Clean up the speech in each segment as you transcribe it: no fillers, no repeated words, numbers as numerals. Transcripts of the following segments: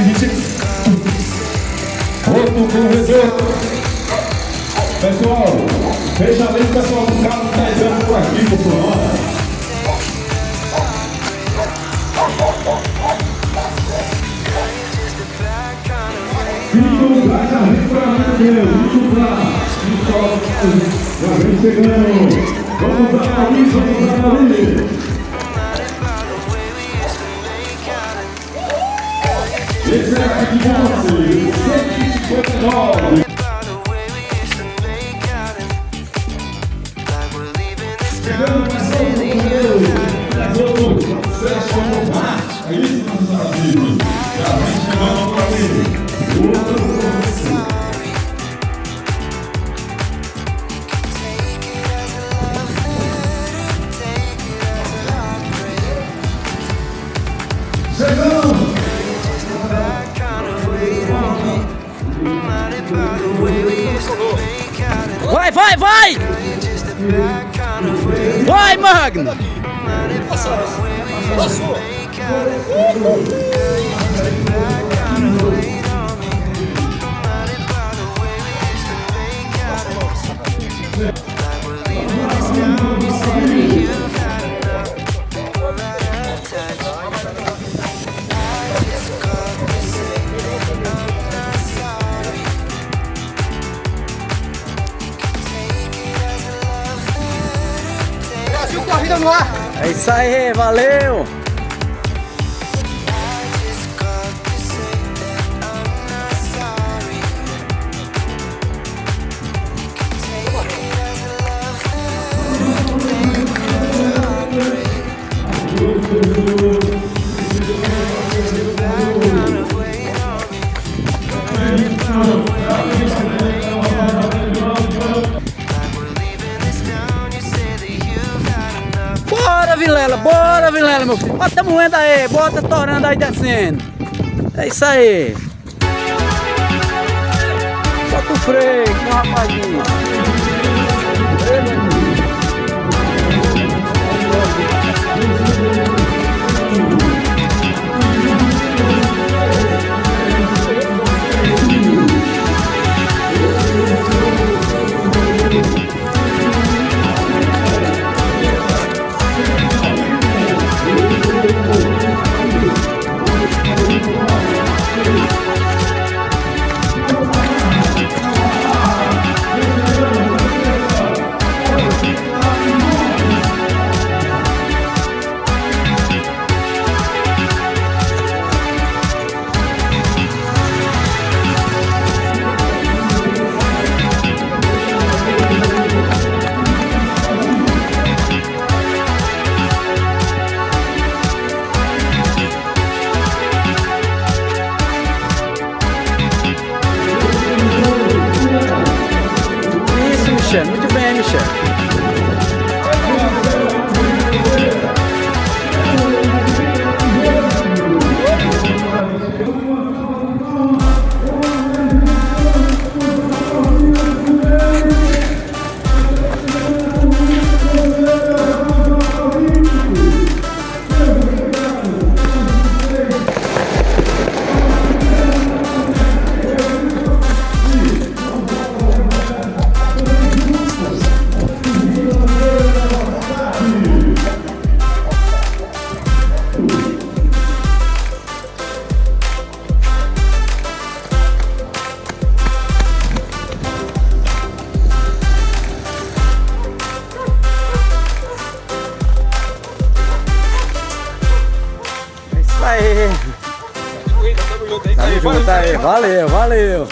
20. Outro corredor. Pessoal, veja bem, pessoal, o carro está entrando por aqui, por fora. Vamos lá, já vem pra Deus, vamos lá. Já vem chegando. Vamos lá, Luiz, vamos lá, Luiz. Esse é aqui de você, 159. Chegando para São Paulo, Sérgio Romar, é isso, nossos amigos. Já vem chegando para mim. Chegamos! Vai, vai, vai! Vai, Magno! Passou! Brasil, corrida no ar! É isso aí, valeu! Bora, Vilela, meu filho. Bota moendo aí, bota torando aí descendo. É isso aí. Solta o freio, meu rapazinho. Muito bem, Michel. Aí. Tamo junto aí, valeu, valeu.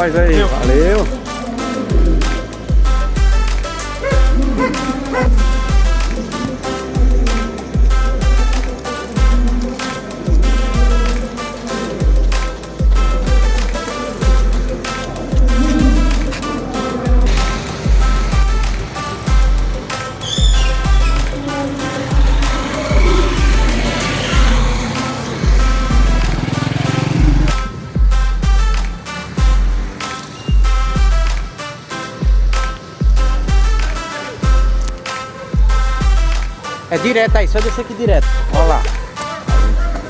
nóis aí, valeu. É direto aí, só descer aqui direto. Olha lá.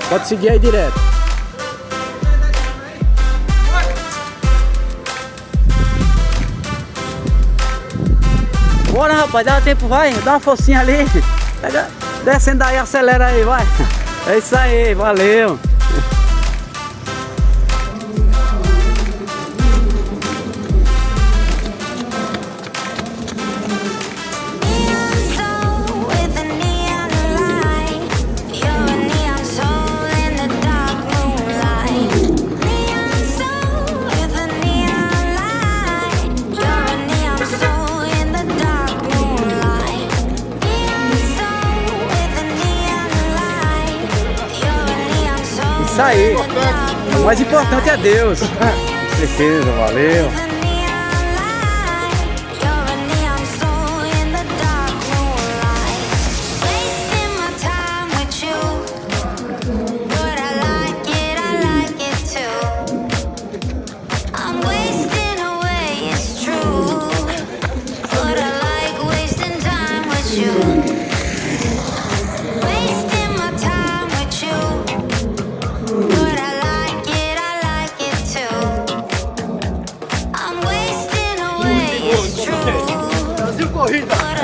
Pode seguir aí direto. Bora, rapaz, dá tempo, vai. Dá uma forcinha ali. Pega, descendo aí, acelera aí, vai. É isso aí, valeu. Isso aí, o mais importante é Deus. Com certeza, valeu.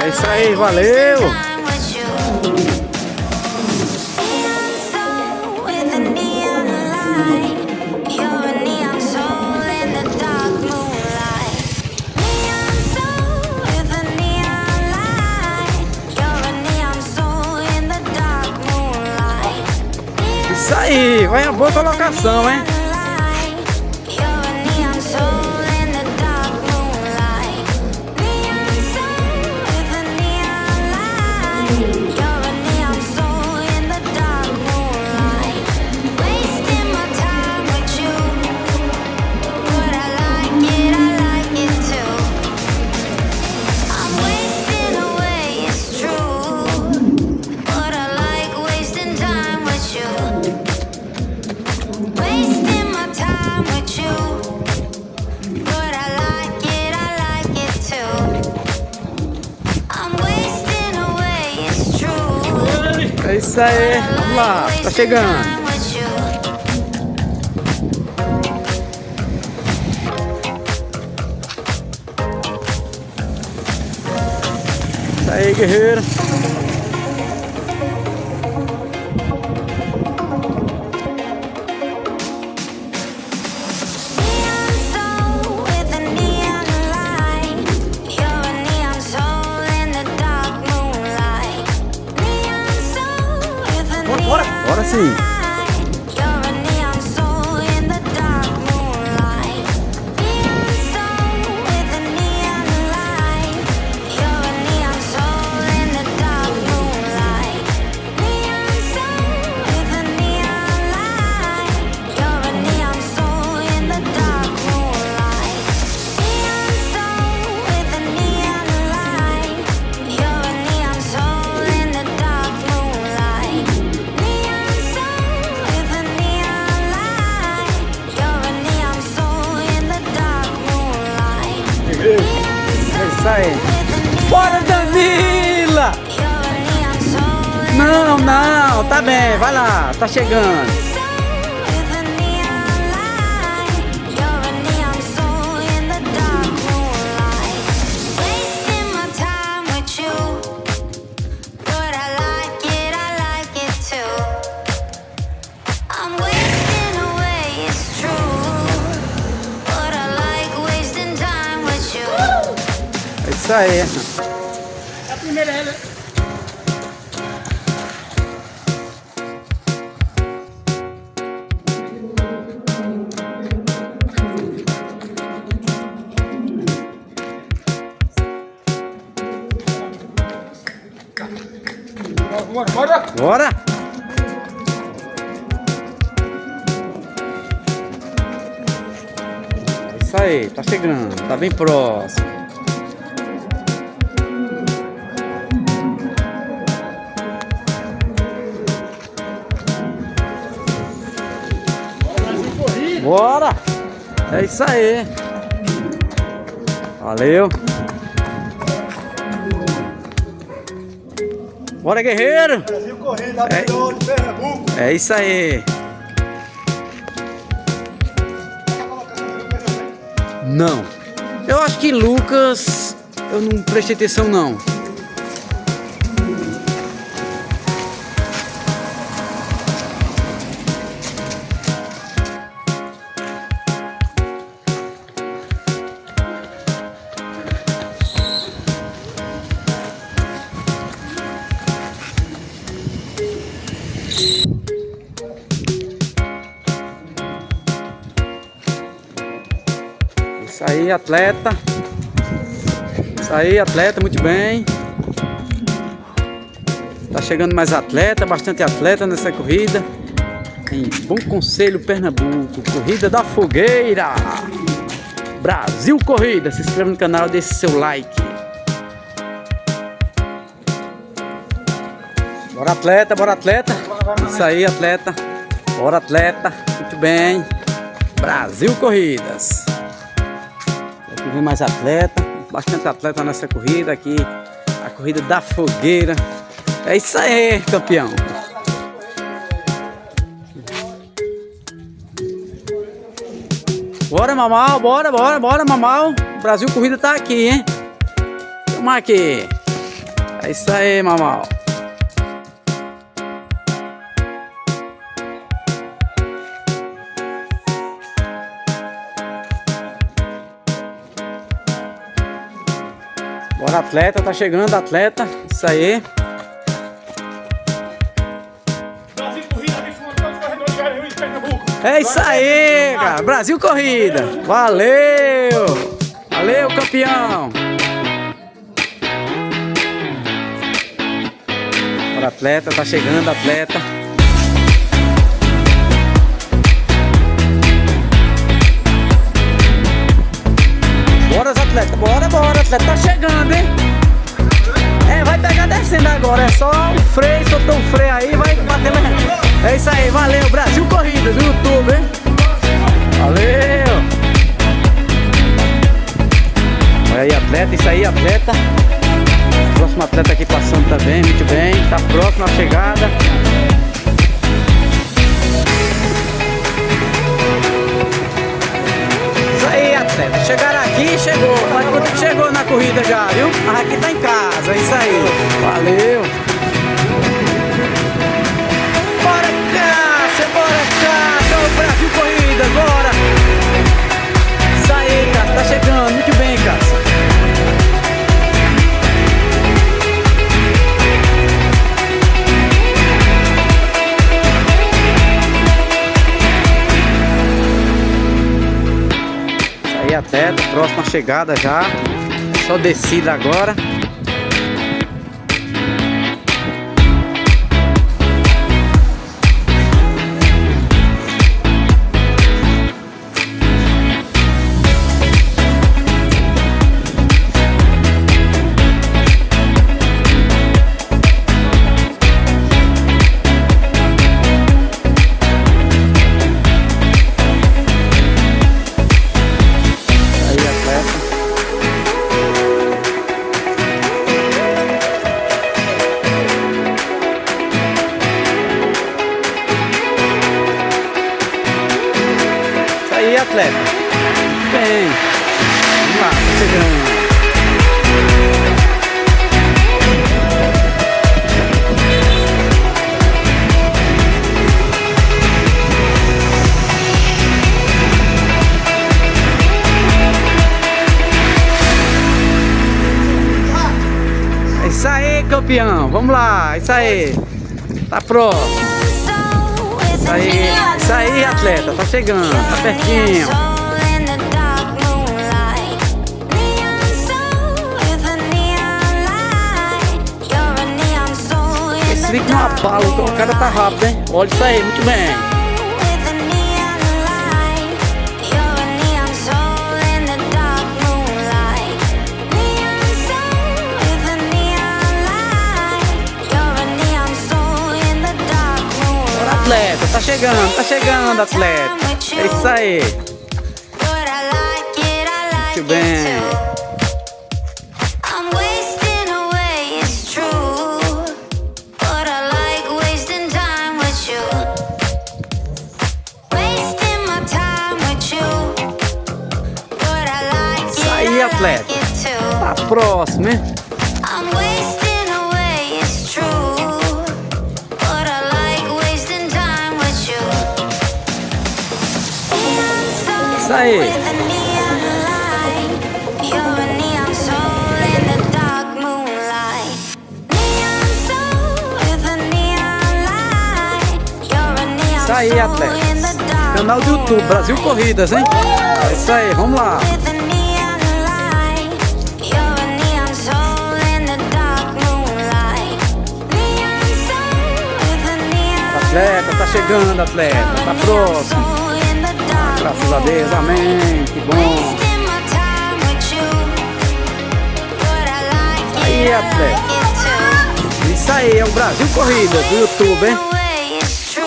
É isso aí, valeu! Isso aí, vai a boa colocação, hein? É isso aí, vamos lá, tá chegando. Isso aí, guerreiro. Bora sim. É isso aí. Bora, Danila! Não, não, tá bem, vai lá, tá chegando. É isso aí. É a primeira ela. Bora! Bora! Isso aí, tá chegando, tá bem próximo. Bora! É isso aí. Valeu. Bora, guerreiro. Brasil correndo, de Pernambuco. É isso aí. Não. Eu acho que Lucas, eu não prestei atenção não. Isso aí, atleta. Isso aí, atleta, muito bem. Tá chegando mais atleta, bastante atleta nessa corrida. Em Bom Conselho, Pernambuco. Corrida da Fogueira. Brasil Corrida. Se inscreva no canal, deixe seu like. Bora, atleta, bora, atleta. Isso aí, atleta. Bora, atleta. Muito bem. Brasil Corridas. Aqui vem mais atleta. Bastante atleta nessa corrida aqui. A corrida da Fogueira. É isso aí, campeão. Bora, Mamal. Bora, bora, bora, Mamal. Brasil Corrida tá aqui, hein? Vamos aqui. É isso aí, Mamal. Bora, atleta, tá chegando, atleta. Isso aí. Brasil Corrida, abençoando todos os corredores de Rio de Pernambuco. É isso aí, cara. Brasil Corrida. Valeu. Valeu, campeão. Bora, atleta, tá chegando, atleta. Bora, atleta, bora, bora, atleta, tá chegando, hein? É, vai pegar descendo agora, é só o freio, soltou o freio aí, vai bater lá. É isso aí, valeu, Brasil Corrida do YouTube, hein? Valeu! Olha aí, atleta, isso aí, atleta. Próximo atleta aqui passando também, muito bem, tá próximo à chegada. Atleta, chegaram aqui, chegou. Faz conta que chegou na corrida já, viu? Mas aqui tá em casa, é isso aí. Valeu. Bora, Caixa, o Brasil Corrida, bora. Isso aí, cara, tá chegando, muito bem, Caixa. Aí, atleta, próxima chegada já. É só descida agora. Aí, atleta. Bem. Vamos lá, tá chegando. É isso aí, campeão. Vamos lá, é isso aí. Tá pronto. Isso aí, atleta, tá chegando, tá pertinho. Isso Esse link não abala, o cara tá rápido, hein? Olha isso aí, muito bem. Atleta, tá chegando, atleta. É isso aí. Muito bem. Isso aí, atleta. Tá próximo, hein? Isso aí. Isso aí, atleta. Canal do YouTube, Brasil Corridas, hein? É isso aí, vamos lá. Atleta, tá chegando, atleta. Tá próximo. Graças a Deus, amém. Que bom. Aí, atleta. Isso aí, é o Brasil Corridas do YouTube, hein? Isso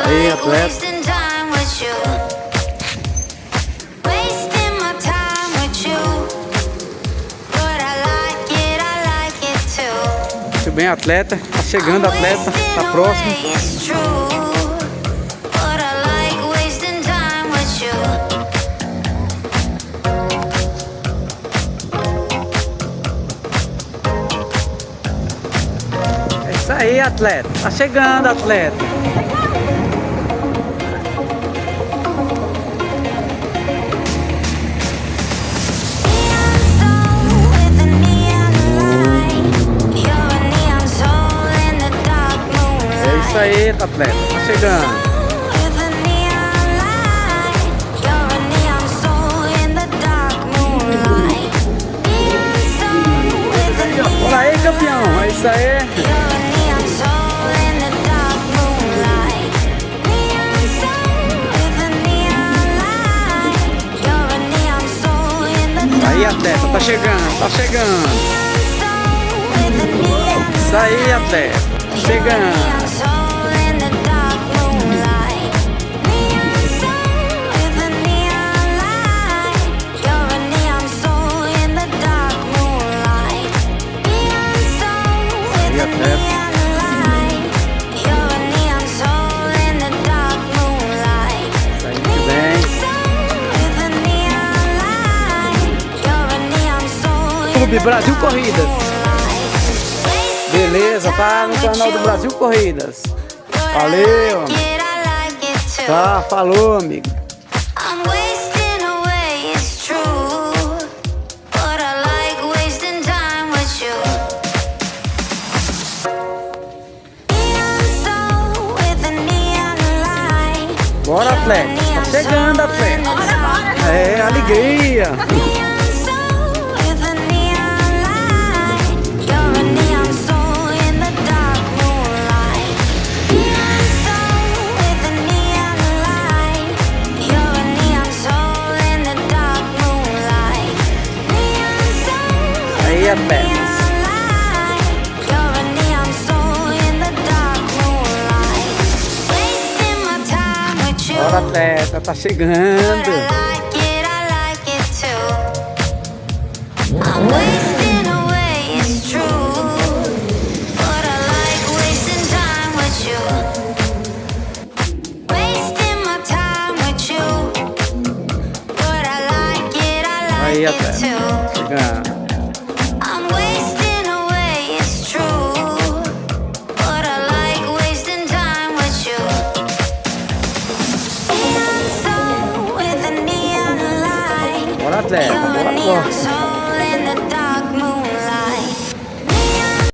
aí, atleta. Muito bem, atleta. Tá chegando, atleta. Tá próximo. É isso aí, atleta. Tá chegando, atleta. É isso aí, atleta. Tá chegando. Olha aí, campeão. É isso aí. Aí, atleta, tá chegando, tá chegando. Isso aí, atleta, chegando. Aí, atleta. YouTube Brasil Corridas. Beleza, tá no canal do Brasil Corridas. Valeu, amigo. Tá, falou, amigo. Bora, atleta. Tá chegando, atleta. É, alegria. Aí, atleta. Bora, atleta, tá chegando. Aí, atleta, chegando.